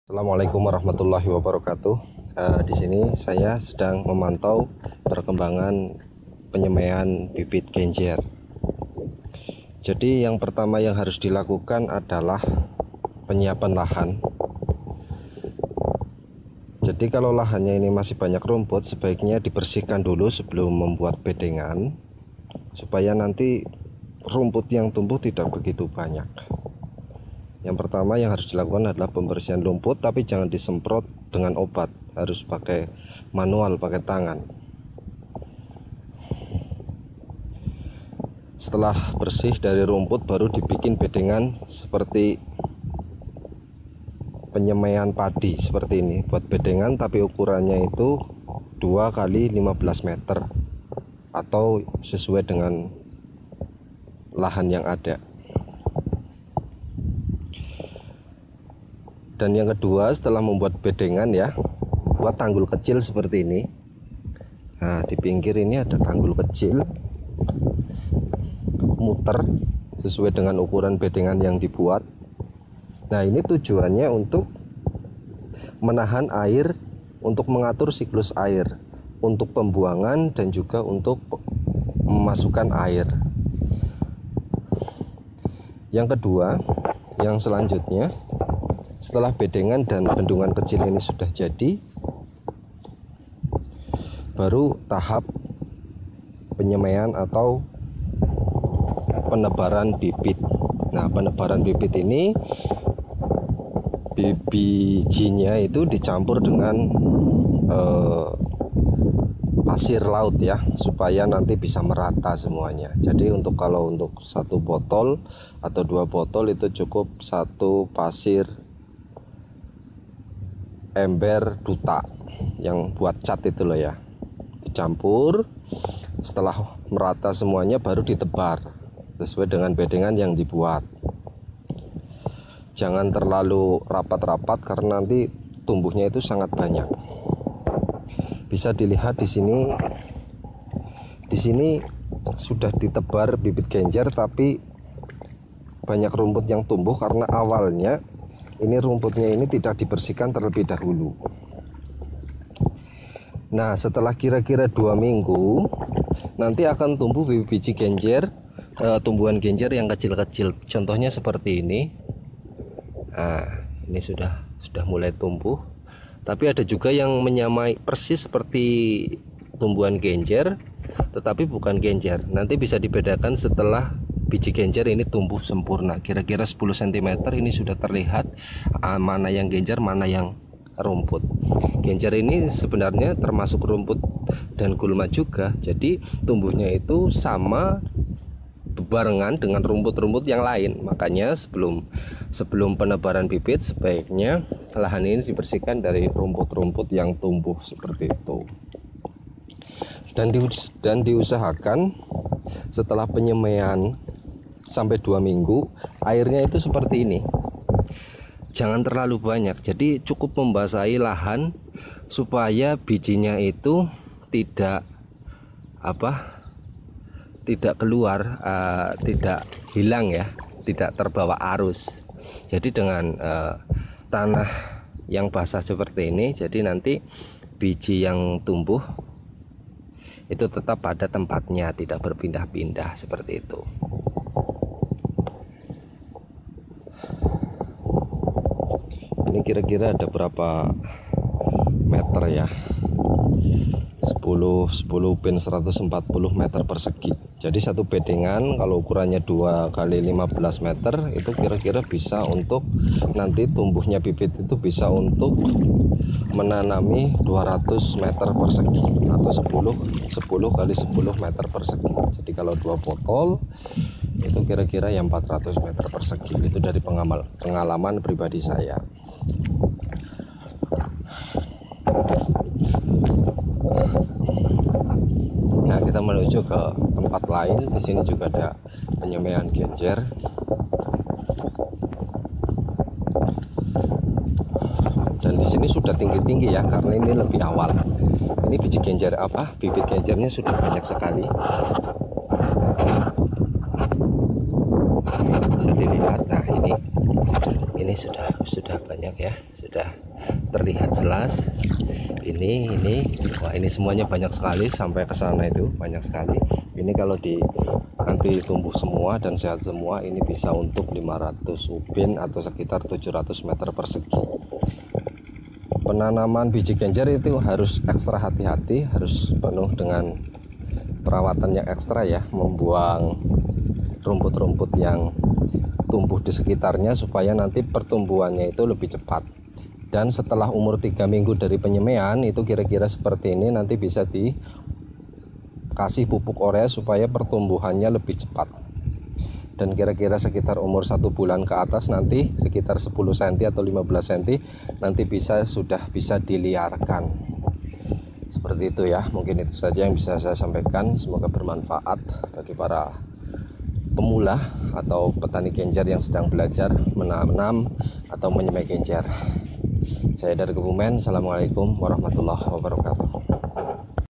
Assalamualaikum warahmatullahi wabarakatuh. Di sini saya sedang memantau perkembangan penyemaian bibit genjer. Jadi yang pertama yang harus dilakukan adalah penyiapan lahan. Jadi kalau lahannya ini masih banyak rumput, sebaiknya dibersihkan dulu sebelum membuat bedengan, supaya nanti rumput yang tumbuh tidak begitu banyak. Yang pertama yang harus dilakukan adalah pembersihan lumpur, tapi jangan disemprot dengan obat, harus pakai manual, pakai tangan. Setelah bersih dari rumput, baru dibikin bedengan seperti penyemaian padi seperti ini. Buat bedengan tapi ukurannya itu 2 kali 15 meter atau sesuai dengan lahan yang ada. Dan yang kedua, setelah membuat bedengan ya, buat tanggul kecil seperti ini. Nah, di pinggir ini ada tanggul kecil, muter sesuai dengan ukuran bedengan yang dibuat. Nah, ini tujuannya untuk menahan air, untuk mengatur siklus air, untuk pembuangan dan juga untuk memasukkan air. Yang kedua, yang selanjutnya, setelah bedengan dan bendungan kecil ini sudah jadi, baru tahap penyemaian atau penebaran bibit. Nah, penebaran bibit ini bijinya itu dicampur dengan pasir laut ya, supaya nanti bisa merata semuanya. Jadi kalau untuk 1 botol atau 2 botol itu cukup 1 pasir ember duta yang buat cat itu loh ya, dicampur. Setelah merata semuanya baru ditebar sesuai dengan bedengan yang dibuat. Jangan terlalu rapat-rapat karena nanti tumbuhnya itu sangat banyak. Bisa dilihat di sini. Di sini sudah ditebar bibit genjer, tapi banyak rumput yang tumbuh karena awalnya ini rumputnya ini tidak dibersihkan terlebih dahulu. Nah, setelah kira-kira 2 minggu nanti akan tumbuh biji genjer, tumbuhan genjer yang kecil-kecil. Contohnya seperti ini. Nah, ini sudah mulai tumbuh. Tapi ada juga yang menyamai persis seperti tumbuhan genjer, tetapi bukan genjer. Nanti bisa dibedakan setelah biji genjer ini tumbuh sempurna, kira-kira 10 cm ini sudah terlihat mana yang genjer, mana yang rumput. Genjer ini sebenarnya termasuk rumput dan gulma juga, jadi tumbuhnya itu sama bebarengan dengan rumput-rumput yang lain. Makanya sebelum penebaran bibit sebaiknya lahan ini dibersihkan dari rumput-rumput yang tumbuh seperti itu. Dan diusahakan setelah penyemaian sampai 2 minggu airnya itu seperti ini, jangan terlalu banyak. Jadi cukup membasahi lahan supaya bijinya itu tidak keluar, tidak hilang ya, tidak terbawa arus. Jadi dengan tanah yang basah seperti ini, jadi nanti biji yang tumbuh itu tetap pada tempatnya, tidak berpindah-pindah seperti itu. Ini kira-kira ada berapa meter ya? 10 pin 140 meter persegi. Jadi satu bedengan kalau ukurannya 2 kali 15 meter itu kira-kira bisa untuk nanti tumbuhnya bibit itu bisa untuk menanami 200 meter persegi atau 10 kali 10 meter persegi. Jadi kalau 2 botol itu kira-kira yang 400 meter persegi. Itu dari pengalaman pribadi saya. Nah, kita menuju ke tempat lain. Di sini juga ada penyemaian genjer. Dan di sini sudah tinggi-tinggi ya, karena ini lebih awal. Ini biji genjer bibit genjernya sudah banyak sekali. Bisa dilihat. Nah, ini sudah banyak ya. sudah terlihat jelas. Ini wah, ini semuanya banyak sekali, sampai ke sana itu banyak sekali. Ini kalau nanti tumbuh semua dan sehat semua, ini bisa untuk 500 ubin atau sekitar 700 meter persegi. Penanaman biji genjer itu harus ekstra hati-hati, harus penuh dengan perawatan yang ekstra ya, membuang rumput-rumput yang tumbuh di sekitarnya supaya nanti pertumbuhannya itu lebih cepat. Dan setelah umur 3 minggu dari penyemaian itu kira-kira seperti ini, nanti bisa dikasih pupuk urea supaya pertumbuhannya lebih cepat. Dan kira-kira sekitar umur 1 bulan ke atas, nanti sekitar 10 cm atau 15 cm nanti sudah bisa diliarkan. Seperti itu ya, mungkin itu saja yang bisa saya sampaikan. Semoga bermanfaat bagi para pemula atau petani genjer yang sedang belajar menanam atau menyemai genjer. Saya dari Kebumen. Assalamualaikum warahmatullahi wabarakatuh.